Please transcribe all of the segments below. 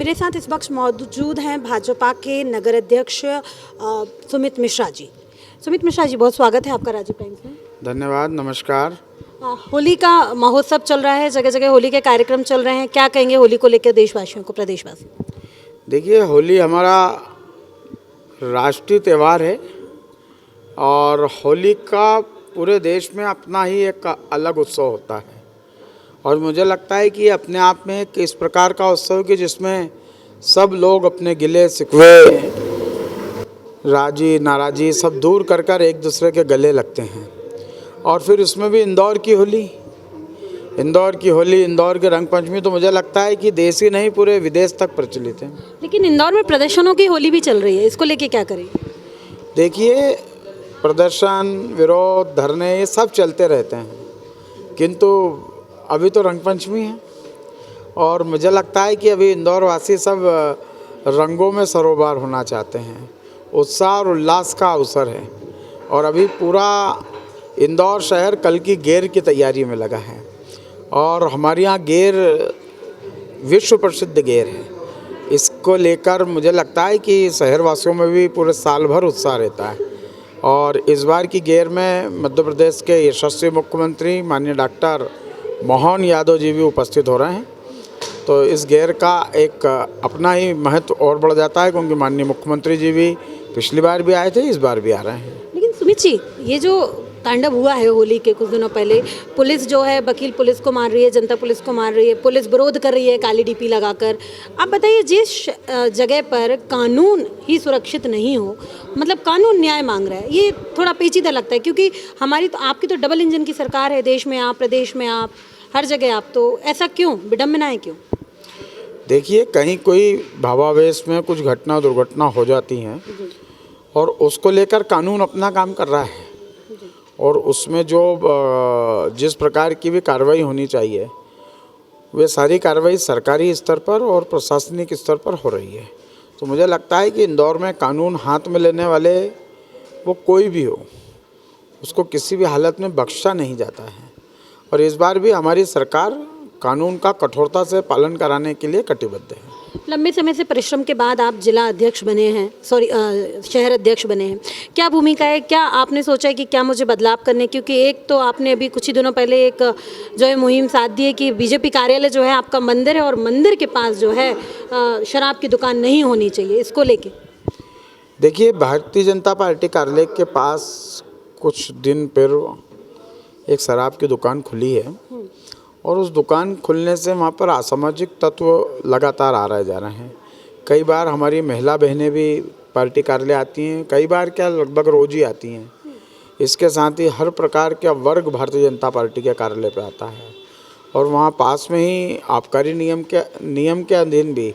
मेरे साथ इस वक्त मौजूद हैं भाजपा के नगर अध्यक्ष सुमित मिश्रा जी। सुमित मिश्रा जी, बहुत स्वागत है आपका राजीव टाइम्स में। धन्यवाद, नमस्कार। होली का महोत्सव चल रहा है, जगह जगह होली के कार्यक्रम चल रहे हैं, क्या कहेंगे होली को लेकर देशवासियों को, प्रदेशवासी? देखिए, होली हमारा राष्ट्रीय त्यौहार है और होली का पूरे देश में अपना ही एक अलग उत्सव होता है और मुझे लगता है कि अपने आप में एक इस प्रकार का उत्सव कि जिसमें सब लोग अपने गिले शिकवे, राजी नाराजी सब दूर कर कर एक दूसरे के गले लगते हैं। और फिर उसमें भी इंदौर की होली, इंदौर के रंग पंचमी तो मुझे लगता है कि देश ही नहीं पूरे विदेश तक प्रचलित है। लेकिन इंदौर में प्रदर्शनों की होली भी चल रही है, इसको लेके क्या करें? देखिए, प्रदर्शन, विरोध, धरने ये सब चलते रहते हैं, किंतु अभी तो रंग पंचमी है और मुझे लगता है कि अभी इंदौर वासी सब रंगों में सरोबार होना चाहते हैं। उत्साह और उल्लास का अवसर है और अभी पूरा इंदौर शहर कल की गेर की तैयारी में लगा है और हमारे यहाँ गेर विश्व प्रसिद्ध गेर है। इसको लेकर मुझे लगता है कि शहरवासियों में भी पूरे साल भर उत्साह रहता है और इस बार की गेर में मध्य प्रदेश के यशस्वी मुख्यमंत्री माननीय डॉक्टर मोहन यादव जी भी उपस्थित हो रहे हैं। तो इस गेर का एक अपना ही महत्व और बढ़ जाता है क्योंकि माननीय मुख्यमंत्री जी भी पिछली बार भी आए थे, इस बार भी आ रहे हैं। लेकिन सुमित जी, ये जो तांडव हुआ है होली के कुछ दिनों पहले, पुलिस जो है वकील पुलिस को मार रही है, जनता पुलिस को मार रही है, पुलिस विरोध कर रही है काली डीपी लगाकर। आप बताइए, जिस जगह पर कानून ही सुरक्षित नहीं हो, मतलब कानून न्याय मांग रहा है, ये थोड़ा पेचीदा लगता है क्योंकि हमारी तो आपकी तो डबल इंजन की सरकार है, देश में आप, प्रदेश में आप, हर जगह आप, तो ऐसा क्यों, विडम्बनाएं क्यों? देखिए, कहीं कोई भावावेश में कुछ घटना दुर्घटना हो जाती हैं और उसको लेकर कानून अपना काम कर रहा है और उसमें जो जिस प्रकार की भी कार्रवाई होनी चाहिए वे सारी कार्रवाई सरकारी स्तर पर और प्रशासनिक स्तर पर हो रही है। तो मुझे लगता है कि इंदौर में कानून हाथ में लेने वाले वो कोई भी हो, उसको किसी भी हालत में बख्शा नहीं जाता है और इस बार भी हमारी सरकार कानून का कठोरता से पालन कराने के लिए कटिबद्ध है। लंबे समय से परिश्रम के बाद आप जिला अध्यक्ष बने हैं, शहर अध्यक्ष बने हैं, क्या भूमिका है? क्या आपने सोचा है कि क्या मुझे बदलाव करने, क्योंकि एक तो आपने अभी कुछ ही दिनों पहले एक जो है मुहिम साथ दी है कि बीजेपी कार्यालय जो है आपका मंदिर है और मंदिर के पास जो है शराब की दुकान नहीं होनी चाहिए, इसको लेके? देखिए, भारतीय जनता पार्टी कार्यालय के पास कुछ दिन पर एक शराब की दुकान खुली है और उस दुकान खुलने से वहाँ पर असामाजिक तत्व लगातार आ रहे जा रहे हैं। कई बार हमारी महिला बहनें भी पार्टी कार्यालय आती हैं, कई बार क्या लगभग रोज ही आती हैं। इसके साथ ही हर प्रकार का वर्ग भारतीय जनता पार्टी के कार्यालय पे आता है और वहाँ पास में ही आबकारी नियम के अधीन भी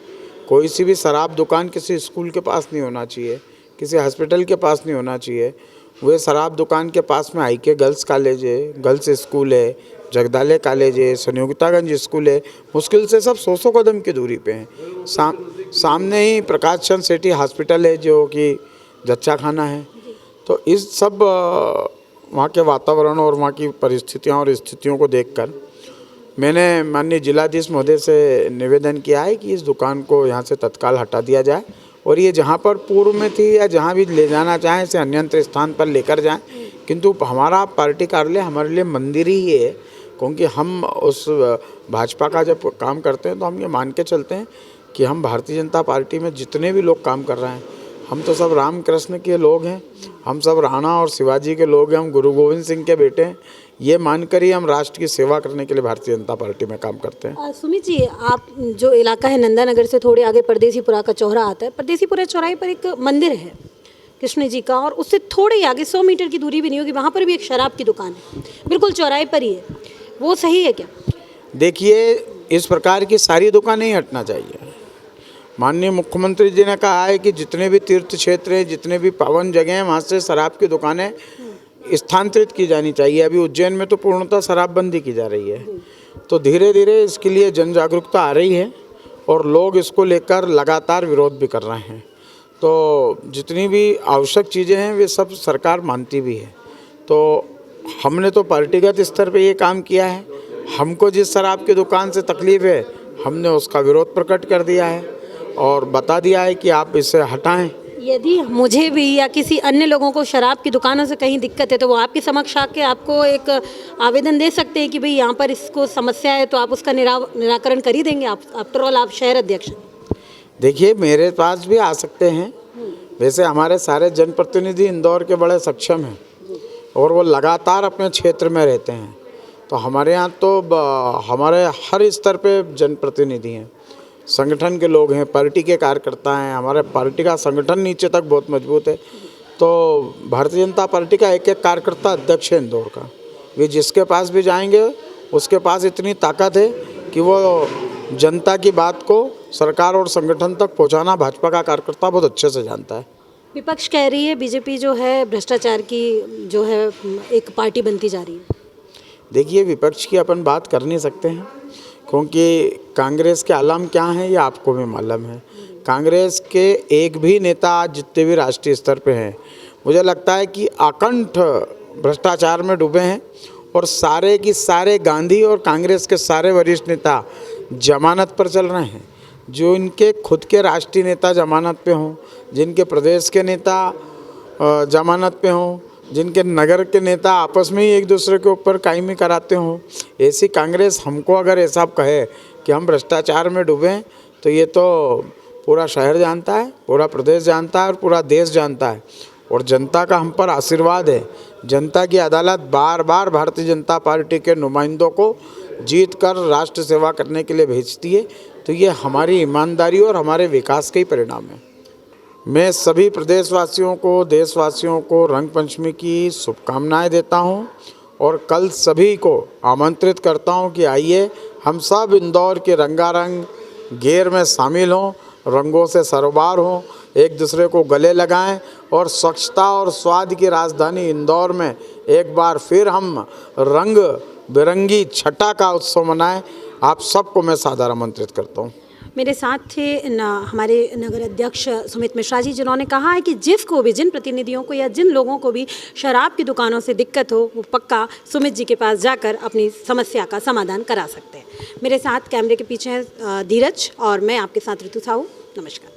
कोई सी भी शराब दुकान किसी स्कूल के पास नहीं होना चाहिए, किसी हॉस्पिटल के पास नहीं होना चाहिए। वे शराब दुकान के पास में आई के गर्ल्स कॉलेज है, गर्ल्स स्कूल है, जगदाले कॉलेज है, संयुक्तागंज स्कूल है, मुश्किल से सब 100 कदम की दूरी पे हैं। सामने ही प्रकाश चंद सेठी हॉस्पिटल है जो कि जच्चा खाना है। तो इस सब वहाँ के वातावरण और वहाँ की परिस्थितियाँ और स्थितियों को देखकर मैंने माननीय जिलाधीश महोदय से निवेदन किया है कि इस दुकान को यहाँ से तत्काल हटा दिया जाए और ये जहाँ पर पूर्व में थी या जहाँ भी ले जाना चाहें इसे अन्यत्र स्थान पर लेकर जाएं। किंतु हमारा पार्टी कार्यालय हमारे लिए मंदिर ही है क्योंकि हम उस भाजपा का जब काम करते हैं तो हम ये मान के चलते हैं कि हम भारतीय जनता पार्टी में जितने भी लोग काम कर रहे हैं हम तो सब राम कृष्ण के लोग हैं, हम सब राणा और शिवाजी के लोग हैं, हम गुरु गोविंद सिंह के बेटे हैं। ये मानकर ही हम राष्ट्र की सेवा करने के लिए भारतीय जनता पार्टी में काम करते हैं। सुमित जी, आप जो इलाका है नंदा नगर से थोड़े आगे परदेसीपुरा का चौराहा आता है, परदेसीपुरा चौराहे पर एक मंदिर है कृष्ण जी का और उससे थोड़े ही आगे 100 मीटर की दूरी भी नहीं होगी, वहाँ पर भी एक शराब की दुकान है, बिल्कुल चौराहे पर ही है। वो सही है क्या? देखिए, इस प्रकार की सारी दुकानें ही हटना चाहिए। माननीय मुख्यमंत्री जी ने कहा है कि जितने भी तीर्थ क्षेत्र हैं, जितने भी पावन जगह हैं, वहाँ से शराब की दुकानें स्थानांतरित की जानी चाहिए। अभी उज्जैन में तो पूर्णतः शराबबंदी की जा रही है। तो धीरे धीरे इसके लिए जन जागरूकता आ रही है और लोग इसको लेकर लगातार विरोध भी कर रहे हैं। तो जितनी भी आवश्यक चीज़ें हैं वे सब सरकार मानती भी है। तो हमने तो पार्टीगत स्तर पे ये काम किया है। हमको जिस शराब की दुकान से तकलीफ़ है हमने उसका विरोध प्रकट कर दिया है और बता दिया है कि आप इसे हटाएं। यदि मुझे भी या किसी अन्य लोगों को शराब की दुकानों से कहीं दिक्कत है तो वो आपके समक्ष आके आपको एक आवेदन दे सकते हैं कि भाई यहाँ पर इसको समस्या है, तो आप उसका निराकरण कर ही देंगे। आप आफ्टर ऑल आप शहर अध्यक्ष हैं। देखिए, मेरे पास भी आ सकते हैं। वैसे हमारे सारे जनप्रतिनिधि इंदौर के बड़े सक्षम हैं और वो लगातार अपने क्षेत्र में रहते हैं। तो हमारे यहाँ तो हमारे हर स्तर पे जनप्रतिनिधि हैं, संगठन के लोग हैं, पार्टी के कार्यकर्ता हैं। हमारे पार्टी का संगठन नीचे तक बहुत मजबूत है। तो भारतीय जनता पार्टी का एक एक कार्यकर्ता अध्यक्ष है इंदौर का। वे जिसके पास भी जाएंगे उसके पास इतनी ताकत है कि वो जनता की बात को सरकार और संगठन तक पहुंचाना भाजपा का कार्यकर्ता बहुत अच्छे से जानता है। विपक्ष कह रही है बीजेपी जो है भ्रष्टाचार की जो है एक पार्टी बनती जा रही है। देखिए, विपक्ष की अपन बात कर नहीं सकते हैं क्योंकि कांग्रेस के आलम क्या हैं ये आपको भी मालूम है। कांग्रेस के एक भी नेता आज जितने भी राष्ट्रीय स्तर पे हैं, मुझे लगता है कि अकंठ भ्रष्टाचार में डूबे हैं और सारे की सारे गांधी और कांग्रेस के सारे वरिष्ठ नेता जमानत पर चल रहे हैं। जो इनके खुद के राष्ट्रीय नेता जमानत पे हों, जिनके प्रदेश के नेता जमानत पे हों, जिनके नगर के नेता आपस में ही एक दूसरे के ऊपर कायमी कराते हों, ऐसी कांग्रेस हमको अगर ऐसा कहे कि हम भ्रष्टाचार में डूबे हैं तो ये तो पूरा शहर जानता है, पूरा प्रदेश जानता है और पूरा देश जानता है। और जनता का हम पर आशीर्वाद है। जनता की अदालत बार बार भारतीय जनता पार्टी के नुमाइंदों को जीत कर राष्ट्र सेवा करने के लिए भेजती है। तो ये हमारी ईमानदारी और हमारे विकास के ही परिणाम है। मैं सभी प्रदेशवासियों को, देशवासियों को रंग पंचमी की शुभकामनाएं देता हूं और कल सभी को आमंत्रित करता हूं कि आइए हम सब इंदौर के रंगारंग गेर में शामिल हों, रंगों से सरोबार हों, एक दूसरे को गले लगाएं और स्वच्छता और स्वाद की राजधानी इंदौर में एक बार फिर हम रंग बिरंगी छटा का उत्सव मनाएं। आप सबको मैं सादर आमंत्रित करता हूं। मेरे साथ थे हमारे नगर अध्यक्ष सुमित मिश्रा जी, जिन्होंने कहा है कि जिसको भी, जिन प्रतिनिधियों को या जिन लोगों को भी शराब की दुकानों से दिक्कत हो, वो पक्का सुमित जी के पास जाकर अपनी समस्या का समाधान करा सकते हैं। मेरे साथ कैमरे के पीछे हैं धीरज और मैं आपके साथ ऋतु साहू। नमस्कार।